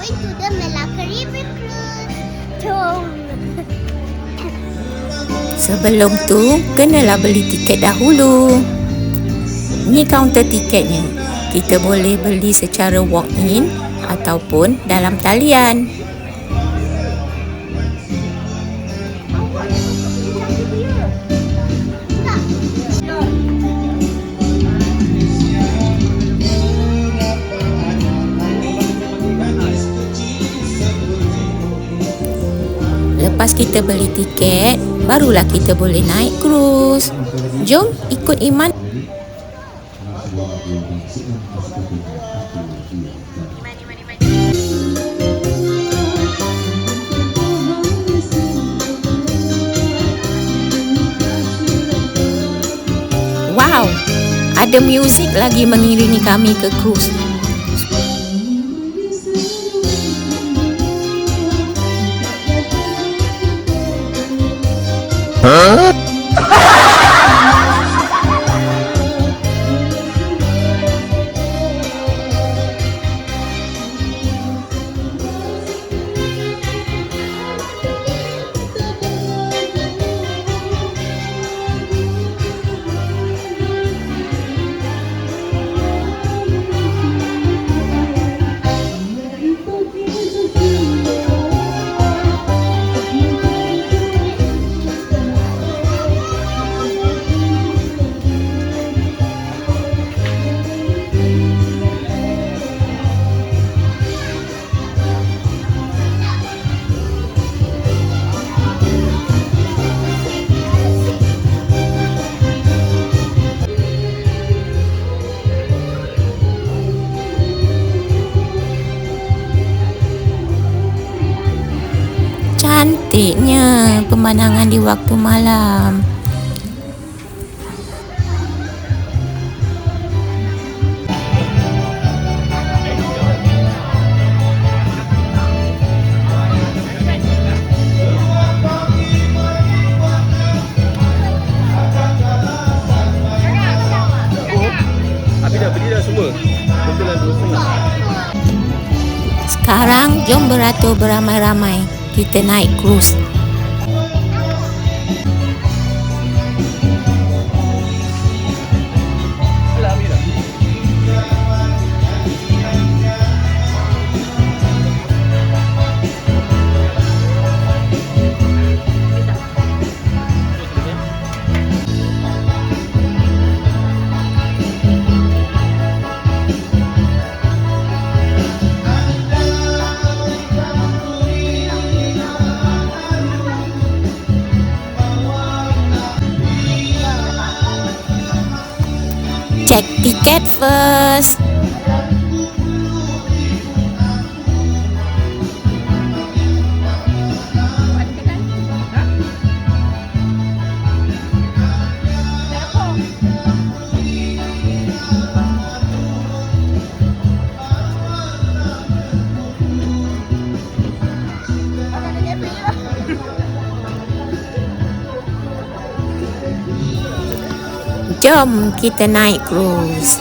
going to the Malacca River Cruise. Jom. Sebelum tu, kenalah beli tiket dahulu. Ni kaunter tiketnya. Kita boleh beli secara walk-in ataupun dalam talian. Lepas kita beli tiket, barulah kita boleh naik cruise. Jom ikut Iman. Wow, ada muzik lagi mengiringi kami ke cruise. Cantiknya pemandangan di waktu malam. Habis dah beli dah semua. Betulan 2.5. Sekarang jom beratur beramai-ramai. Kita naik cruise. Check tiket first. Jom kita naik cruise.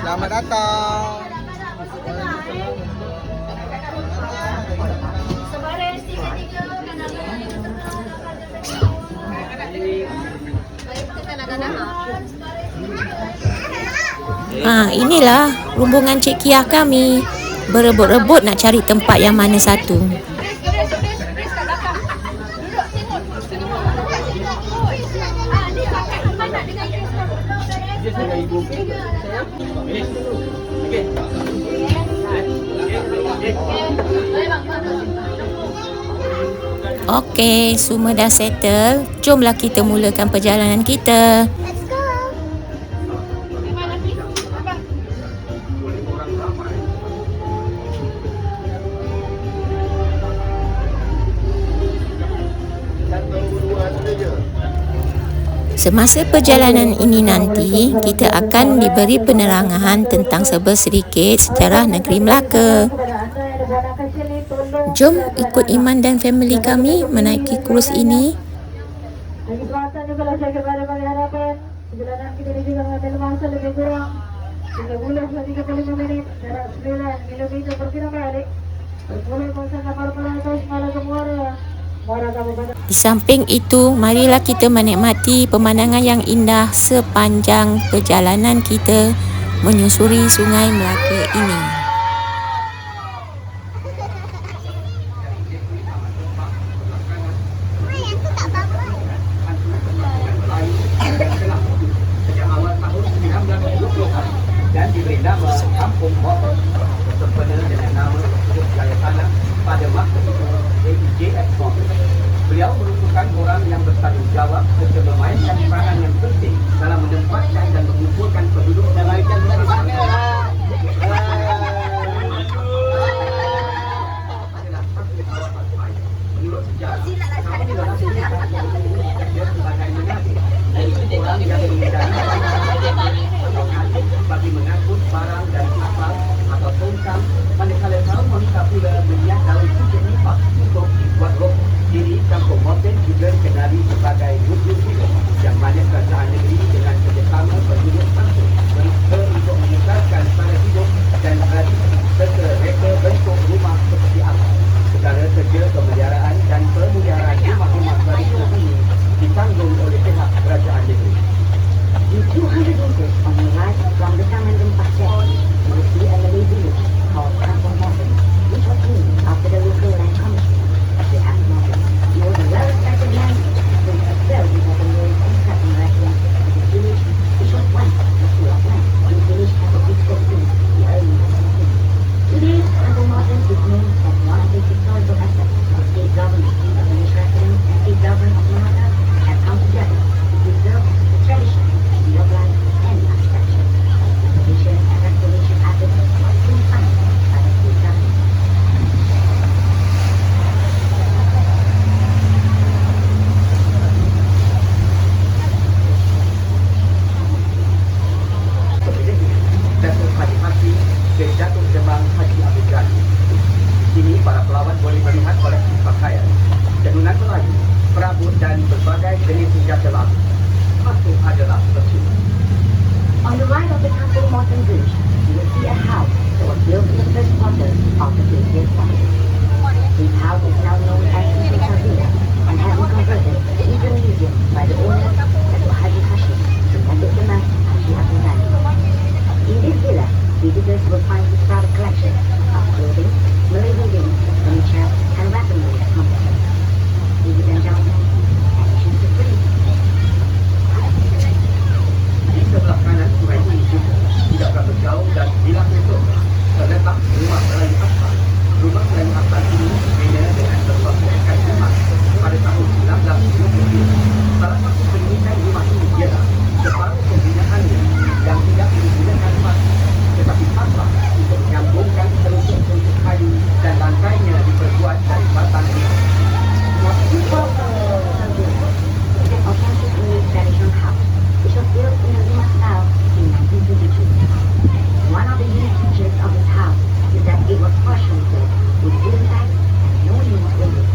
Selamat datang. Inilah rombongan Cik Kia kami. Berebut-rebut nak cari tempat yang mana satu. Okey, semua dah settle. Jomlah kita mulakan perjalanan kita. Semasa perjalanan ini nanti, kita akan diberi penerangan tentang sedikit sejarah negeri Melaka. Jom ikut Iman dan family kami menaiki cruise ini. Lagi selatan juga lah saya kepada pagi harapan. Perjalanan kita ini juga mengambil masa lebih kurang 13 menit. Jarak 9 km per kilo balik. Berpuluh pasang kapal pelatas Muara Kemuara. Muara Kabupaten. Di samping itu, marilah kita menikmati pemandangan yang indah sepanjang perjalanan kita menyusuri Sungai Melaka ini. Dan diberi nama Kampung Motor sempena dengan nama Sudut Jaya Tanah pada masa itu AEJF Motor. Beliau merupakan orang yang bertanggung jawab serta memainkan peranan yang penting dalam menempatkan dan mengumpulkan penduduk dan lainnya dari sana. Menurut sejarah, kami dalam sejarah sebagai mengajar orang yang bagi mengangkut barang dari kapal atau tongkang, manakala kaum wanita pula melihat dalam tujuh lipat untuk dibuat rok. Kini Kampung Moten juga dikenali sebagai wujud hidup yang mana kerajaan negeri dengan kerjasama penduduk kampung berusaha untuk menyegarkan cara hidup dan tradisi serta reka bentuk rumah seperti apa. Segala kerja pemeliharaan dan pemuliharaan rumah-rumah tradisional ini ditanggung oleh pihak kerajaan negeri. In 200 meters on the right from the Tamandan Pasir, you will see a Malay village called Kampung Moten, which was named after the local land commission of the Kampung Moten. He was a well-respected man who was very important role in cutting records of the village, which was once a pool of land in the village as a peaceful in the early 19th. Today, Kampung Moten is known as one of the historical assets of the state government. The village residents and state government of Malacca have come together to preserve the tradition of life and architecture. Conservation and restoration efforts must be funded by the state government. Datuk Haji Haji dan Datuk Demang Haji Abdul Ghani. Di sini para pelawat boleh melihat koleksi pakaian, tenunan Melayu, perabot dan berbagai jenis senjata lalu. Masuk adalah bersyukur. On the right of the Kampung Moten Bridge, you will see a house that was built in the first quarter of the 20th century. This house is now known as the Villa and has been converted into a museum by the owner, Datuk Haji Hashim, and Datuk Demang Haji Abdul Ghani. In this villa, visitors will find his private collection of clothing, Malay buildings, furniture, and weaponry complex. Ladies and gentlemen, admission is free. Di sebelah kanan sungai ini juga tidak berapa jauh dan bilang itu terletak rumah Melayu Asal. Rumah Melayu Asal ini berbeda dengan berbagai ekat rumah pada tahun 1970. Salah satu keunikan rumah ini ialah separuh pembinaannya yang tidak digunakan emas, tetapi pasrah untuk menyambungkan seruntuk-seruntuk kayu dan lantainya diperbuat dari batang liang. An authentic Malay traditional house, which was built in a Lima style in 1922. One of the unique features of this house is that it was partially built with wooden planks and no unit windows.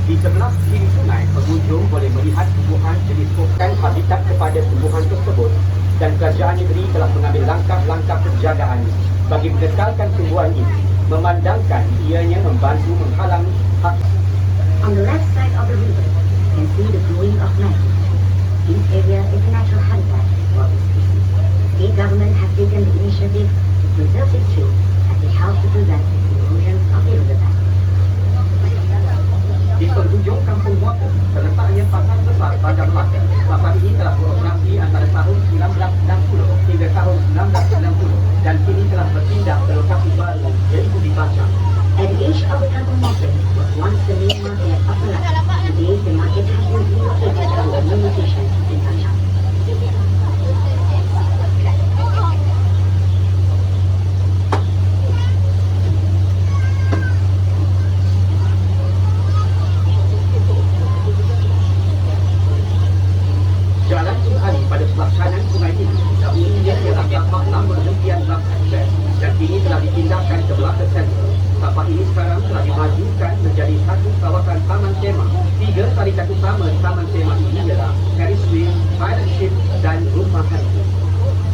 Di sebelah kiri sungai, pengunjung boleh melihat tumbuhan jenis bukan habitat kepada tumbuhan tersebut dan kerajaan negeri telah mengambil langkah-langkah penjagaan bagi mengekalkan tumbuhan ini, memandangkan ianya membantu menghalang hak. On the left side of the river, you can see the growing of mangroves. This area is a natural habitat for this species. The state government has taken the initiative to preserve this tree as it helps to prevent the erosion of the riverbank. Di penghujung Kampung Moten, terletaknya pasar besar Bandar Melaka. Pasar ini telah beroperasi antara tahun 1960 hingga tahun 1990 dan kini telah berpindah ke lokasi baru yaitu di Bacang. At the edge of the Kampung Moten was once the main market of Malacca. Today, the market has been relocated to a new location in Bacang. Jalan Sunghari pada sebelah kanan sungai ini dahulunya ialah tapak lama lempian Laksa dan kini telah dipindahkan ke Melaka Central. Tapak ini sekarang telah dimajukan menjadi satu kawasan tarikan utama taman tema ini ialah Ferris wheel, pirate ship dan rumah hantu.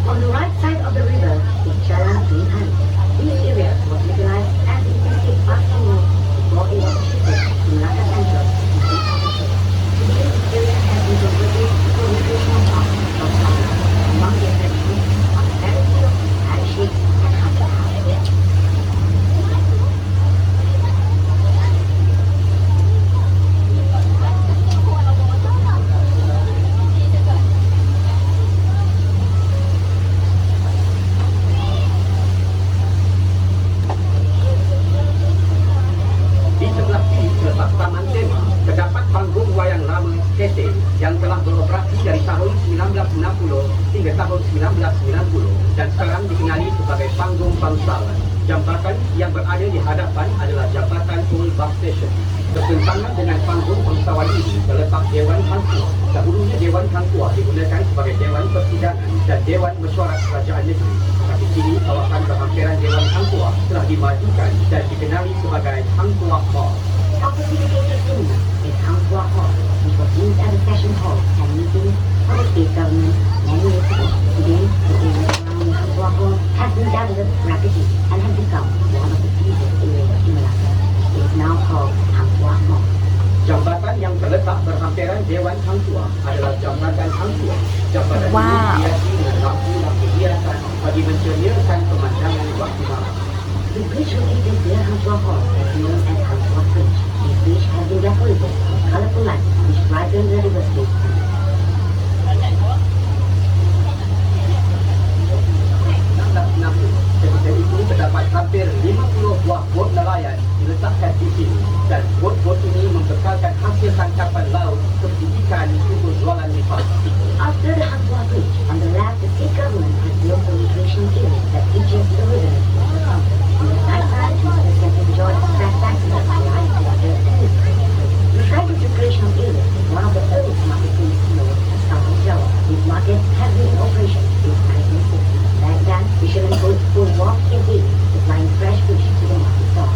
On the right side of the river is Jalan Bintan. This area was utilized as an escape parking lot before it was shifted to Malacca Central in 2006. Today, this area has been converted to a recreational park of Malacca. Among the attractions are the Ferris wheel, pirate ship, and haunted house. Di sebelah kiri terletak Taman Tema, terdapat panggung wayang lama Kete yang telah beroperasi dari tahun 1960 hingga tahun 1990 dan sekarang dikenali sebagai panggung bangsawan. Jambatan yang berada di hadapan adalah Jambatan Old Bus Station. Bertentangan dengan panggung bangsawan ini terletak Dewan Hangtua. Dahulunya Dewan Hangtua digunakan sebagai Dewan Persidangan dan Dewan Mesyuarat Kerajaan Negeri. Tapi kini kawasan berhampiran Dewan Hangtua telah dimajukan dan dikenali sebagai Hangtua Hall. Opposite the Kete Cinema is Hangtua Hall, which was used as a session hall and meetings for the state government many years ago. Today, the area surrounding Hangtua Hall has been developed rapidly and has become one of the busiest areas in Malacca. It is now called Hangtua Mall. Jambatan yang terletak berhampiran Dewan Hangtua adalah Jambatan Hangtua. Jambatan Wow. ini dihiasi dengan lampu-lampu hiasan bagi mencerniakan pemandangan waktu malam. The bridge located near Hangtua Hall is known as Hangtua Bridge. This bridge has been decorated with colorful lights which brighten the river space. Ketika itu terdapat hampir 50 buah bot nelayan diletakkan di sini dan bot-bot ini membekalkan hasil tangkapan laut seperti ikan untuk jualan di pasar. After the Hangtua Bridge, on the left, the state government has built a recreational area that features the river and the fountain. On the right side, visitors can enjoy flashbacks of live water and music. Beside this recreational area is one of the earliest marketplaces known as Kampung Jawa. This market has been in operation since 1960. Back then, fishermen would walk every day supplying fresh fish to the market stall.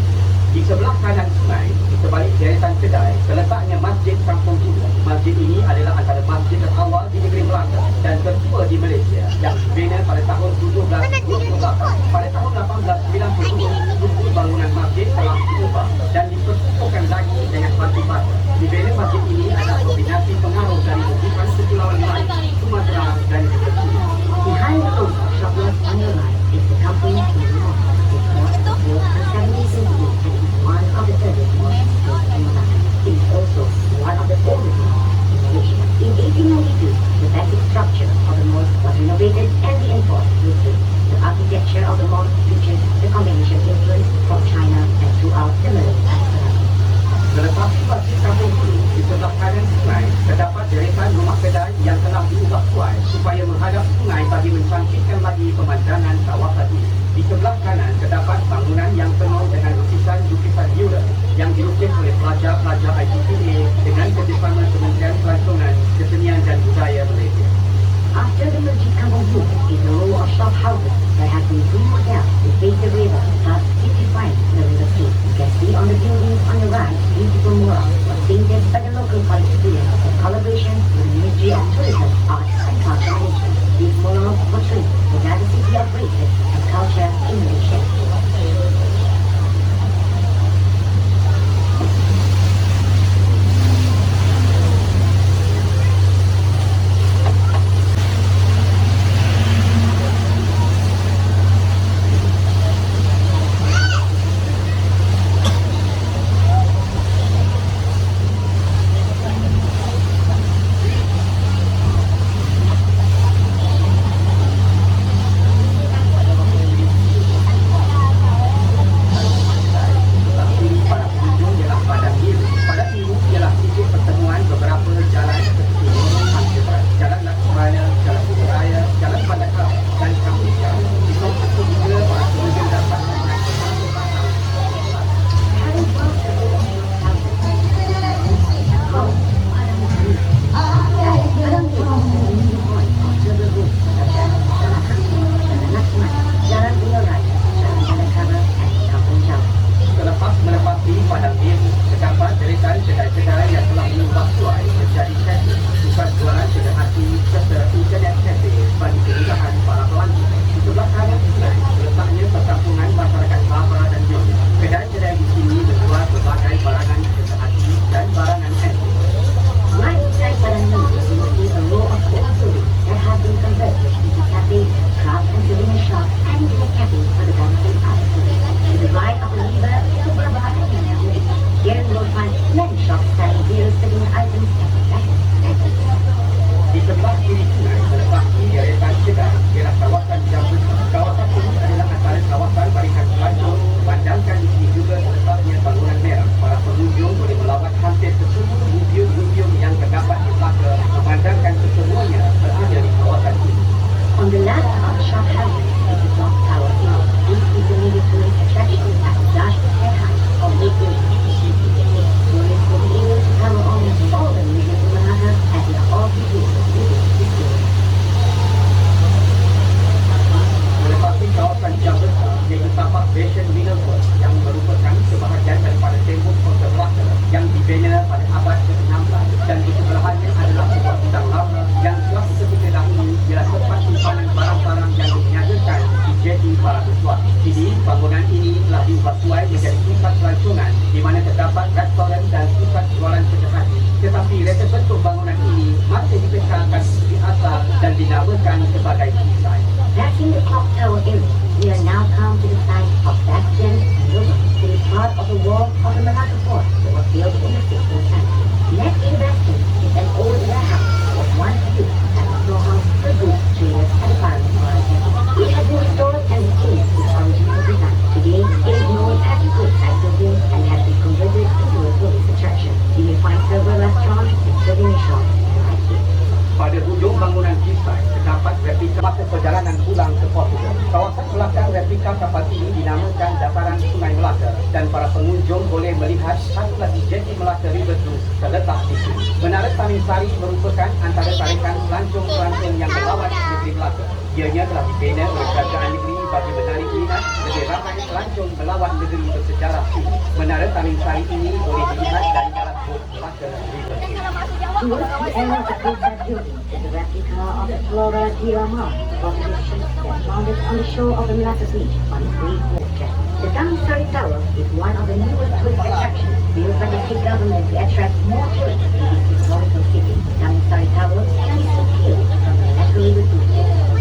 Di sebelah kanan sungai, di sebalik deretan kedai, terletaknya Masjid Kampung Tua. Masjid ini adalah antara masjid terawal di negeri Melaka dan tertua di Malaysia yang dibina pada tahun 1728. Pada tahun 1892, buku bangunan masjid telah diubah dan diperkukuhkan lagi dengan batu bata. Dibina masjid ini adalah kombinasi pengaruh dari bukan kepulauan lain, Sumatera dan juga Cina. Behind the old shopless on your right is the Kampung Tua. This mosque was built in 1778 and is one of the earliest mosques built in Malacca. It is also one of the oldest mosques in Malaysia. In 1892, the basic structure of the mosque was renovated and reinforced with brick. The architecture of the mosque features the combination influence from China and throughout the Malay Peninsula. Terletak di Masjid Kampung Tua, di sebelah kanan sungai, terdapat deretan rumah kedai yang telah diubah kuat supaya menghadap sungai bagi mencantikkan lagi pemandangan kawasan ini. Di sebelah kanan terdapat bangunan yang penuh dengan lukisan mural yang dilukis oleh pelajar-pelajar ITPA dengan kerjasama Kementerian Pelancongan, Kesenian dan Budaya Malaysia. After the Masjid Kampung Tua is a row of shop houses. There have been 3 hotels that face the river, thus beautifying the river scene. You can see on the buildings on the right, beautiful murals was painted by the local college students in collaboration with the Ministry of Tourism, Arts and Culture Management. These murals portray the diversity of races and culture in Malaysia. Basuai menjadi kafe, bukan jualan sederhana serta internet kafe bagi kemudahan para pelanggan. Di sebelah kanan Islam letaknya perkampungan masyarakat Sabah dan Johor. Kedai-kedai di sini menjual berbagai barangan sederhana dan barangan kafe. Right inside Barangan, you will see a row of old buildings that have been converted into cafes, craft and souvenir shops, and even cafes for the dancing arts. To the right of the river is the Barangan Area. Here you will find many shops selling various souvenir items and fashion. Di sebelah kiri sungai terletak deretan kedai ialah kawasan Jambul. Kawasan ini adalah antara kawasan barisan pelancong. Pandangkan di sini juga terletaknya bangunan merah. Para pengunjung boleh melawat hampir ke seluruh museum-museum yang terdapat di Melaka, memandangkan kesemuanya berada di kawasan ini. On the left of the shop housing is the clock tower. This is the major tourist attraction at the Dash Head House of Lake Area. Tourists will be able to cover almost all the museums in Malacca as they are all produced within this area. Melepasi kawasan Jambul iaitu tapak Fashion Middleburg yang merupakan sebahagian daripada tembok kota Melaka yang dibina pada abad ke-16 dan di sebelahnya adalah sebuah gudang lama yang suatu ketika dahulu ialah tempat simpanan barang-barang yang diniagakan di jeti para pesuah. Kini bangunan ini telah diubah suai menjadi pusat pelancongan di mana terdapat restoran dan pusat jualan sederhana. Tetapi reka bentuk bangunan ini masih dikenalkan di asal dan dinamakan sebagai desain. Passing the clock tower area, we are now come to the site of Bastion River. It is part of the wall of the Malacca Fort that was built in the 16th century. Next to the Bastion is an old warehouse that was once used as a storehouse for goods, traders, and farmers for our people. It has been restored and retained its original design. Today, it is known as the Goodside Building and has been converted into a tourist attraction. You may find several restaurants and souvenir shops right here. Pada hujung bangunan kisah terdapat replika masa perjalanan pulang ke Portugal. Kawasan belakang replika kapal ini dinamakan Dataran Sungai Melaka dan para pengunjung boleh melihat satu lagi jeti Melaka River Cruise terletak di sini. Menara Tamin Sari merupakan antara tarikan pelancong-pelancong yang melawat negeri Melaka. Ianya telah dibina oleh kerajaan negeri bagi menarik minat lebih ramai pelancong melawat negeri bersejarah ini. Menara Tamin Sari ini boleh dilihat dari dalam bot Melaka River Cruise. Towards the end of the Goodside Building is a replica of the Flora di la Mar, Portuguese ship that founded on the shore of the Malacca Beach on the Great Western. The Downside Tower is one of the newest tourist attractions built by the state government to attract more tourists to this historical city. Downside Tower can be secured from the Malacca River Cruise.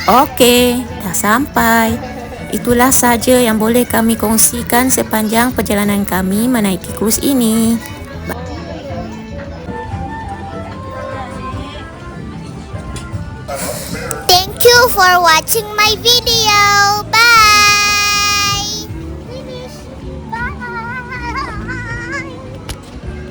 Okey, dah sampai. Itulah saja yang boleh kami kongsikan sepanjang perjalanan kami menaiki krus ini. for watching my video. Bye!